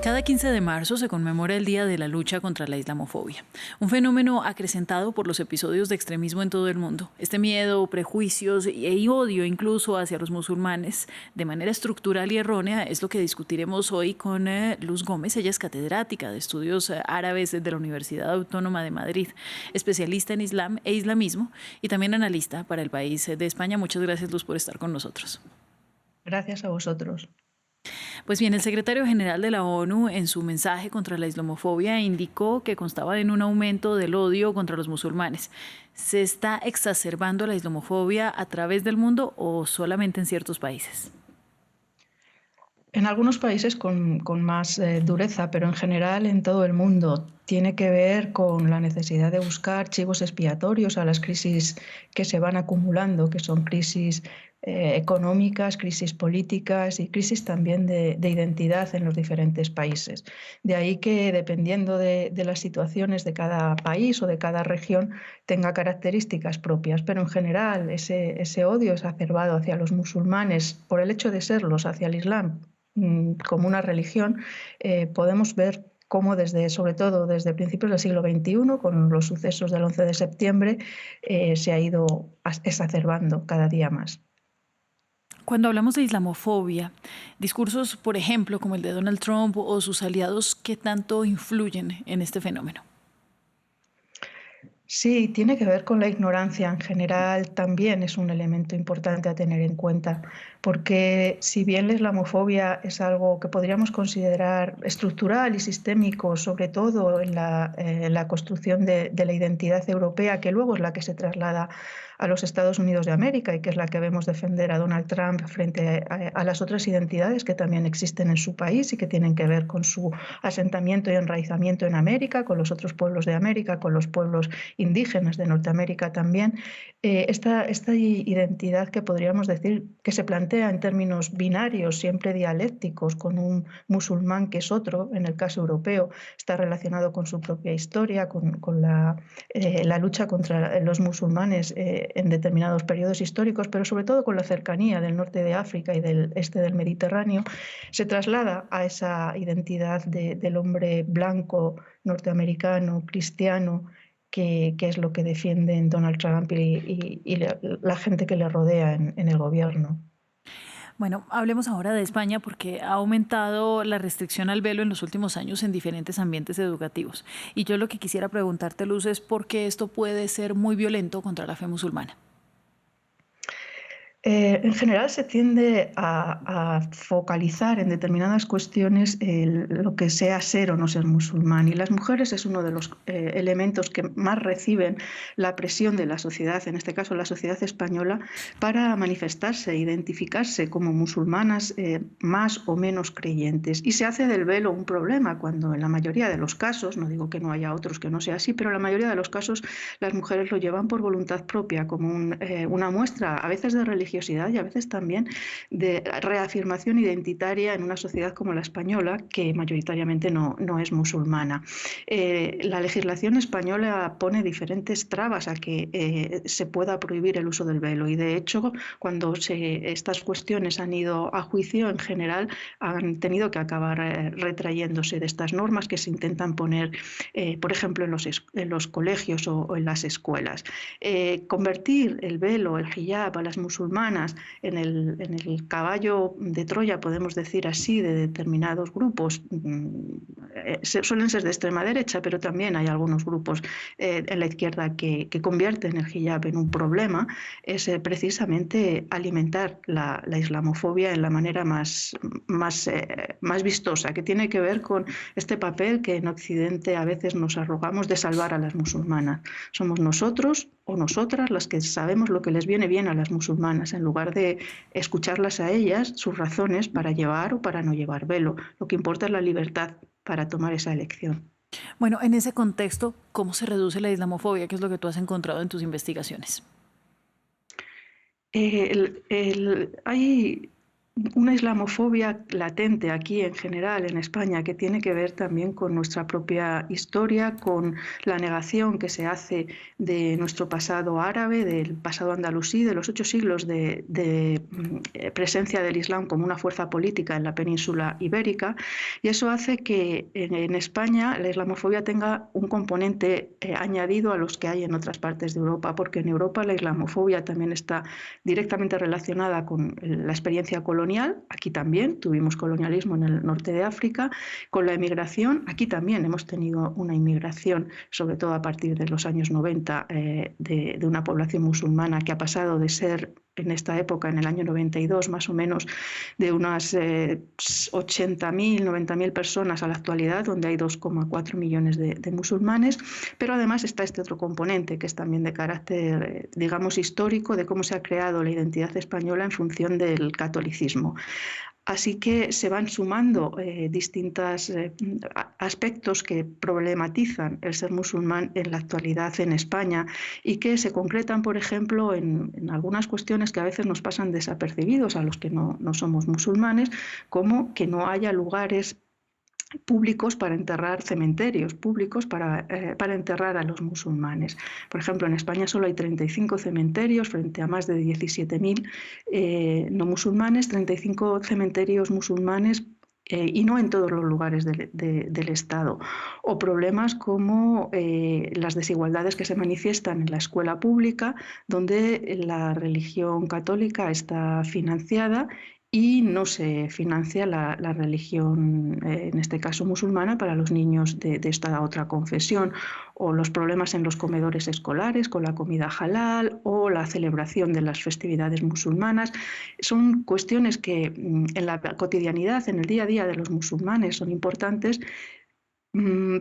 Cada 15 de marzo se conmemora el Día de la Lucha contra la Islamofobia, un fenómeno acrecentado por los episodios de extremismo en todo el mundo. Este miedo, prejuicios y odio incluso hacia los musulmanes de manera estructural y errónea es lo que discutiremos hoy con Luz Gómez. Ella es catedrática de estudios árabes de la Universidad Autónoma de Madrid, especialista en Islam e islamismo y también analista para el país de España. Muchas gracias, Luz, por estar con nosotros. Gracias a vosotros. Pues bien, el secretario general de la ONU en su mensaje contra la islamofobia indicó que constaba en un aumento del odio contra los musulmanes. ¿Se está exacerbando la islamofobia a través del mundo o solamente en ciertos países? En algunos países con más dureza, pero en general en todo el mundo. Tiene que ver con la necesidad de buscar chivos expiatorios a las crisis que se van acumulando, que son crisis económicas, crisis políticas y crisis también de identidad en los diferentes países. De ahí que, dependiendo de las situaciones de cada país o de cada región, tenga características propias. Pero en general ese odio exacerbado hacia los musulmanes por el hecho de serlos, hacia el Islam como una religión, podemos ver cómo sobre todo desde principios del siglo XXI, con los sucesos del 11 de septiembre, se ha ido exacerbando cada día más. Cuando hablamos de islamofobia, discursos, por ejemplo, como el de Donald Trump o sus aliados, ¿qué tanto influyen en este fenómeno? Sí, tiene que ver con la ignorancia en general, también es un elemento importante a tener en cuenta, porque si bien la islamofobia es algo que podríamos considerar estructural y sistémico, sobre todo en la construcción de la identidad europea, que luego es la que se traslada a los Estados Unidos de América y que es la que vemos defender a Donald Trump frente a las otras identidades que también existen en su país y que tienen que ver con su asentamiento y enraizamiento en América, con los otros pueblos de América, con los pueblos indígenas de Norteamérica también. Esta identidad que podríamos decir que se plantea en términos binarios, siempre dialécticos, con un musulmán que es otro, en el caso europeo, está relacionado con su propia historia, con la lucha contra los musulmanes en determinados periodos históricos, pero sobre todo con la cercanía del norte de África y del este del Mediterráneo, se traslada a esa identidad del hombre blanco, norteamericano, cristiano, que es lo que defienden Donald Trump y la gente que le rodea en el gobierno. Bueno, hablemos ahora de España porque ha aumentado la restricción al velo en los últimos años en diferentes ambientes educativos. Y yo lo que quisiera preguntarte, Luz, es por qué esto puede ser muy violento contra la fe musulmana. En general se tiende a focalizar en determinadas cuestiones lo que sea ser o no ser musulmán, y las mujeres es uno de los elementos que más reciben la presión de la sociedad, en este caso la sociedad española, para manifestarse, identificarse como musulmanas más o menos creyentes. Y se hace del velo un problema cuando en la mayoría de los casos, no digo que no haya otros que no sea así, pero en la mayoría de los casos las mujeres lo llevan por voluntad propia, como una muestra a veces de religiosidad y a veces también de reafirmación identitaria en una sociedad como la española, que mayoritariamente no es musulmana. La legislación española pone diferentes trabas a que se pueda prohibir el uso del velo, y de hecho cuando estas cuestiones han ido a juicio, en general han tenido que acabar retrayéndose de estas normas que se intentan poner, por ejemplo, en los colegios o en las escuelas. Convertir el velo, el hijab, a las musulmanas en el caballo de Troya, podemos decir así, de determinados grupos, suelen ser de extrema derecha, pero también hay algunos grupos en la izquierda que convierten el hijab en un problema, es precisamente alimentar la islamofobia en la manera más vistosa, que tiene que ver con este papel que en Occidente a veces nos arrogamos de salvar a las musulmanas. Somos nosotros o nosotras las que sabemos lo que les viene bien a las musulmanas, en lugar de escucharlas a ellas, sus razones para llevar o para no llevar velo. Lo que importa es la libertad para tomar esa elección. Bueno, en ese contexto, ¿cómo se reduce la islamofobia? ¿Qué es lo que tú has encontrado en tus investigaciones? Hay una islamofobia latente aquí en general en España, que tiene que ver también con nuestra propia historia, con la negación que se hace de nuestro pasado árabe, del pasado andalusí, de los 8 siglos de presencia del Islam como una fuerza política en la península ibérica, y eso hace que en España la islamofobia tenga un componente añadido a los que hay en otras partes de Europa, porque en Europa la islamofobia también está directamente relacionada con la experiencia colonial. Aquí también tuvimos colonialismo en el norte de África. Con la emigración, aquí también hemos tenido una inmigración, sobre todo a partir de los años 90, de una población musulmana que ha pasado de ser, en esta época, en el año 92 más o menos, de unas 80.000, 90.000 personas a la actualidad, donde hay 2,4 millones de musulmanes. Pero además está este otro componente, que es también de carácter, digamos, histórico, de cómo se ha creado la identidad española en función del catolicismo. Así que se van sumando distintos aspectos que problematizan el ser musulmán en la actualidad en España y que se concretan, por ejemplo, en algunas cuestiones que a veces nos pasan desapercibidos a los que no somos musulmanes, como que no haya lugares públicos para enterrar, cementerios públicos para enterrar a los musulmanes. Por ejemplo, en España solo hay 35 cementerios frente a más de 17.000 no musulmanes, 35 cementerios musulmanes y no en todos los lugares del Estado. O problemas como las desigualdades que se manifiestan en la escuela pública, donde la religión católica está financiada y no se financia la religión, en este caso musulmana, para los niños de esta otra confesión, o los problemas en los comedores escolares con la comida halal o la celebración de las festividades musulmanas. Son cuestiones que en la cotidianidad, en el día a día de los musulmanes, son importantes,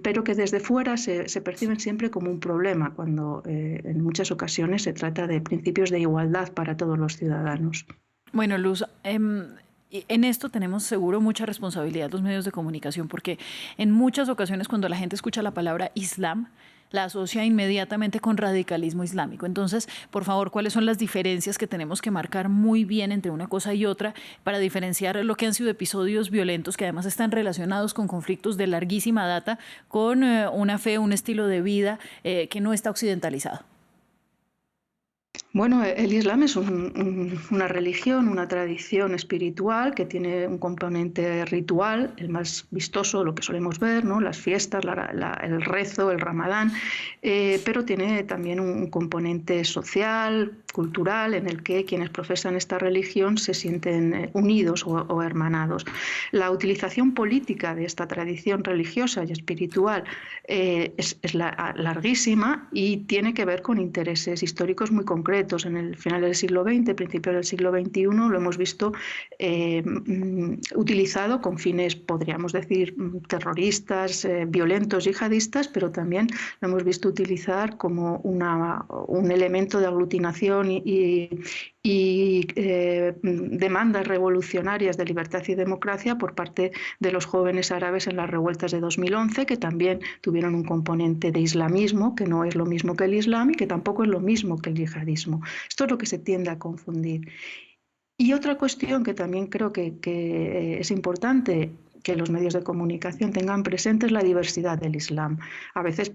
pero que desde fuera se perciben siempre como un problema, cuando en muchas ocasiones se trata de principios de igualdad para todos los ciudadanos. Bueno, Luz, en esto tenemos seguro mucha responsabilidad los medios de comunicación, porque en muchas ocasiones cuando la gente escucha la palabra Islam, la asocia inmediatamente con radicalismo islámico. Entonces, por favor, ¿cuáles son las diferencias que tenemos que marcar muy bien entre una cosa y otra para diferenciar lo que han sido episodios violentos que además están relacionados con conflictos de larguísima data, con una fe, un estilo de vida que no está occidentalizado? Bueno, el Islam es una religión, una tradición espiritual que tiene un componente ritual, el más vistoso, lo que solemos ver, ¿no? Las fiestas, el rezo, el Ramadán, pero tiene también un componente social, cultural, en el que quienes profesan esta religión se sienten unidos o hermanados. La utilización política de esta tradición religiosa y espiritual es larguísima y tiene que ver con intereses históricos muy concretos. En el final del siglo XX, principio del siglo XXI, lo hemos visto utilizado con fines, podríamos decir, terroristas, violentos, yihadistas, pero también lo hemos visto utilizar como un elemento de aglutinación y demandas revolucionarias de libertad y democracia por parte de los jóvenes árabes en las revueltas de 2011, que también tuvieron un componente de islamismo, que no es lo mismo que el Islam y que tampoco es lo mismo que el yihadismo. Esto es lo que se tiende a confundir. Y otra cuestión que también creo que es importante que los medios de comunicación tengan presente es la diversidad del Islam. A veces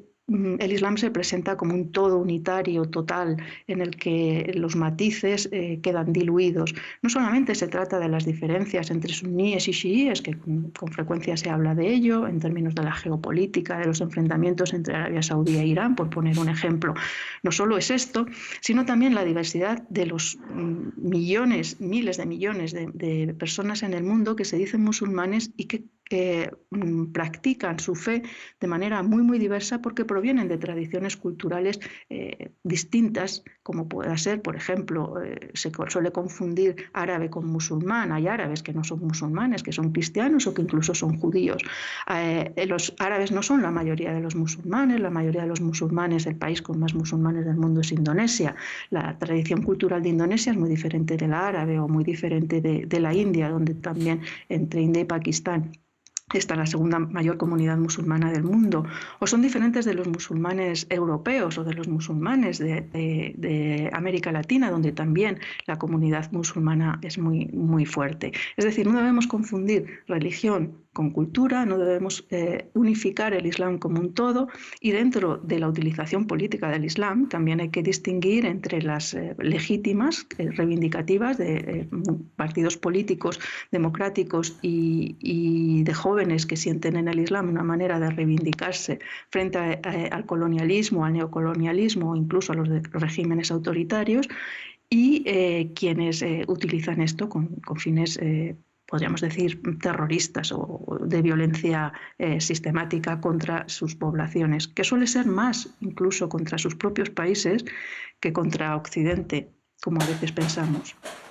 el Islam se presenta como un todo unitario, total, en el que los matices quedan diluidos. No solamente se trata de las diferencias entre suníes y chiíes, que con frecuencia se habla de ello, en términos de la geopolítica, de los enfrentamientos entre Arabia Saudí e Irán, por poner un ejemplo. No solo es esto, sino también la diversidad de los millones, miles de millones de personas en el mundo que se dicen musulmanes y que practican su fe de manera muy, muy diversa, porque provienen de tradiciones culturales distintas, como pueda ser, por ejemplo, se suele confundir árabe con musulmán. Hay árabes que no son musulmanes, que son cristianos o que incluso son judíos. Los árabes no son la mayoría de los musulmanes. La mayoría de los musulmanes, el país con más musulmanes del mundo es Indonesia. La tradición cultural de Indonesia es muy diferente de la árabe o muy diferente de la India, donde también entre India y Pakistán esta la segunda mayor comunidad musulmana del mundo, o son diferentes de los musulmanes europeos o de los musulmanes de América Latina, donde también la comunidad musulmana es muy fuerte. Es decir, no debemos confundir religión con cultura, no debemos unificar el Islam como un todo, y dentro de la utilización política del Islam también hay que distinguir entre las legítimas, reivindicativas de partidos políticos democráticos y de jóvenes que sienten en el Islam una manera de reivindicarse frente al colonialismo, al neocolonialismo o incluso a los regímenes autoritarios, y quienes utilizan esto con fines podríamos decir, terroristas o de violencia sistemática contra sus poblaciones, que suele ser más incluso contra sus propios países que contra Occidente, como a veces pensamos.